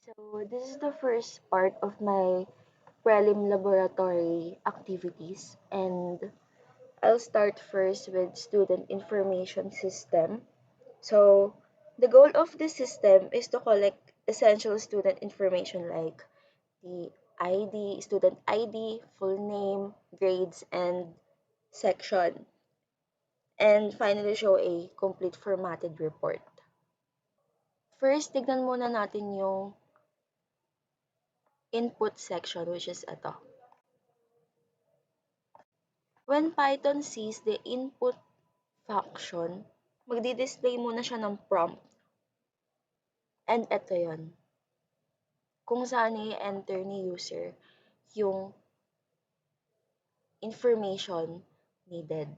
So this is the first part of my prelim laboratory activities, and I'll start first with student information system. So the goal of this system is to collect essential student information like the ID, student ID, full name, grades, and section, and finally show a complete formatted report. First, tignan muna natin yung input section, which is ito. When Python sees the input function, magdi-display muna siya ng prompt. And eto yon, kung saan i-enter ni user yung information needed.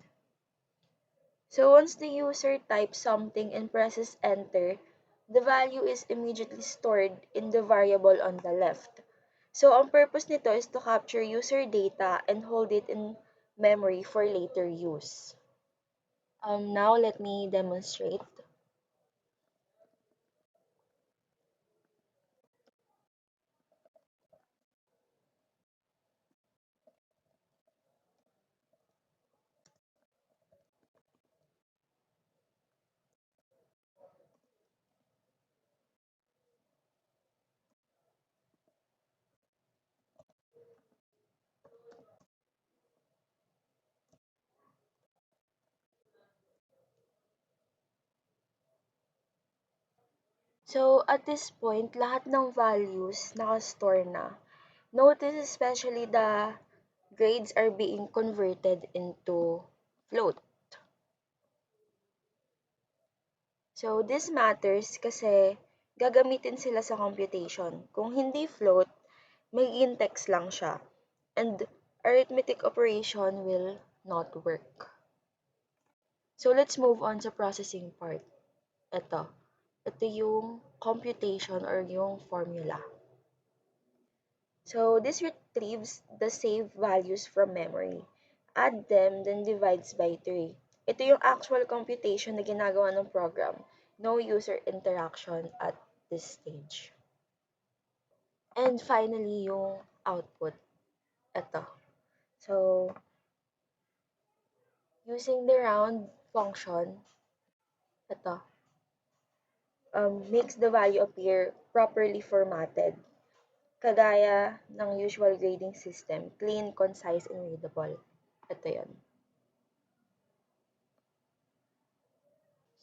So once the user types something and presses enter, the value is immediately stored in the variable on the left. So ang purpose nito is to capture user data and hold it in memory for later use. Now let me demonstrate. So, at this point, lahat ng values naka-store na. Notice especially the grades are being converted into float. So, this matters kasi gagamitin sila sa computation. Kung hindi float, magiging text lang siya. And arithmetic operation will not work. So, let's move on sa processing part. Ito. Ito yung computation or yung formula. So this retrieves the saved values from memory. Add them, then divides by 3. Ito yung actual computation na ginagawa ng program. No user interaction at this stage. And finally, yung output. Ito. So, using the round function, ito, makes the value appear properly formatted. Kagaya ng usual grading system, clean, concise, and readable. Ito yon.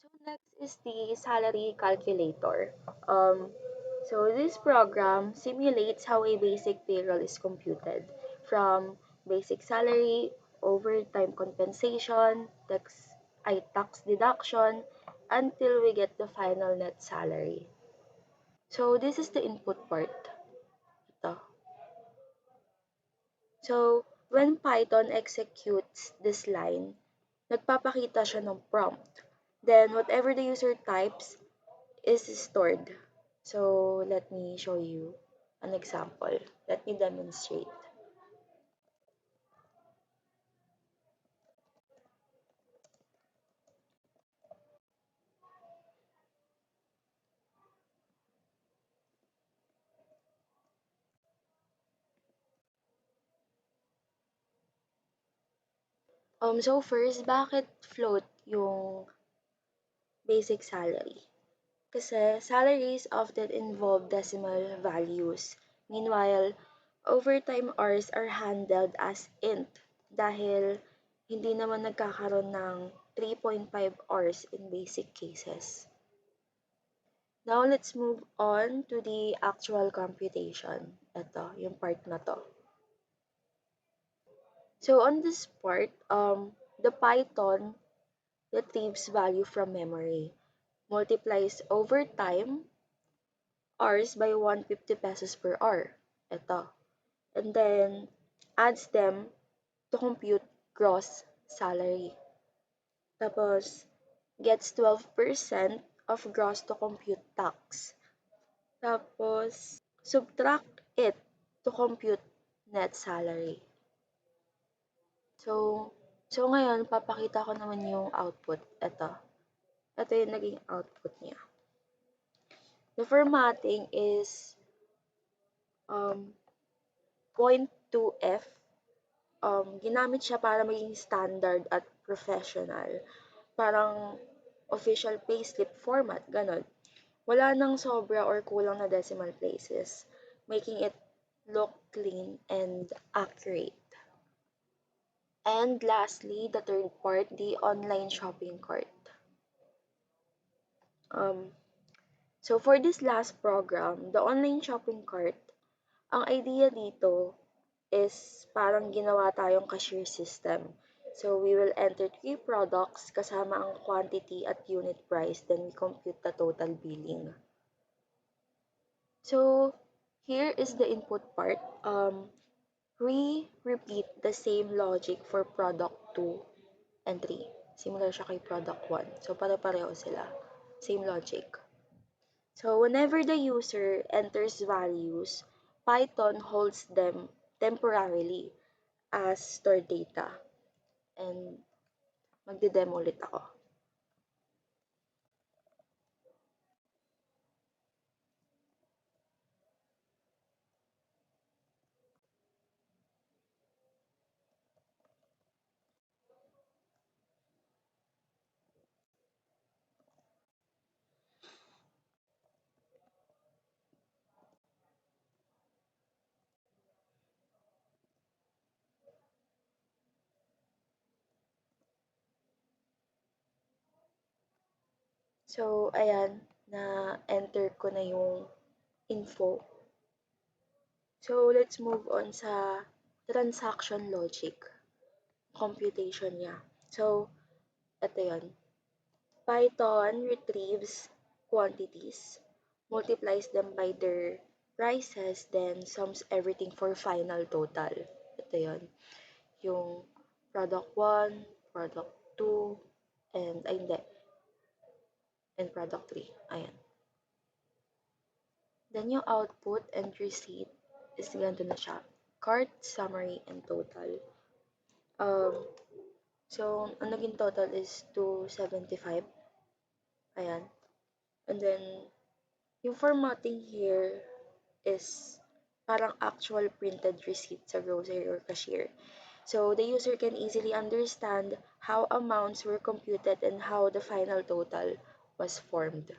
So next is the salary calculator. So this program simulates how a basic payroll is computed from basic salary, overtime compensation, tax deduction, until we get the final net salary. So this is the input part. Ito. So when Python executes this line, nagpapakita siya ng prompt. Then whatever the user types is stored. So let me show you an example. Let me demonstrate. So first, bakit float yung basic salary? Kasi salaries often involve decimal values. Meanwhile, overtime hours are handled as int dahil hindi naman nagkakaroon ng 3.5 hours in basic cases. Now, let's move on to the actual computation. Ito, yung part na to. So, on this part, the Python retrieves value from memory, multiplies overtime hours by 150 pesos per hour. Ito. And then, adds them to compute gross salary. Tapos, gets 12% of gross to compute tax. Tapos, subtract it to compute net salary. So, ngayon, papakita ko naman yung output. Ito yung naging output niya. The formatting is Um, point 2F, ginamit siya para maging standard at professional. Parang official payslip format, ganon. Wala nang sobra or kulang na decimal places, making it look clean and accurate. And lastly, the third part, the online shopping cart. Um, so for this last program, the online shopping cart, ang idea dito is parang ginawa tayong cashier system. So we will enter three products kasama ang quantity at unit price, then we compute the total billing. So here is the input part. We repeat the same logic for product 2 and 3. Similar siya kay product 1. So pare-pareho sila. Same logic. So whenever the user enters values, Python holds them temporarily as stored data. And magde-demo ulit ako. So ayan, na-enter ko na yung info. So let's move on sa transaction logic, computation niya. So ito yun. Python retrieves quantities, multiplies them by their prices, then sums everything for final total. Ito yun. Yung product 1, product 2, and, ay hindi, and product 3. Ayan. Then yung output and receipt is ganito na siya. Cart, summary, and total. Um, so, ang naging total is 275. Ayan. And then, yung formatting here is parang actual printed receipt sa grocery or cashier. So, the user can easily understand how amounts were computed and how the final total was formed.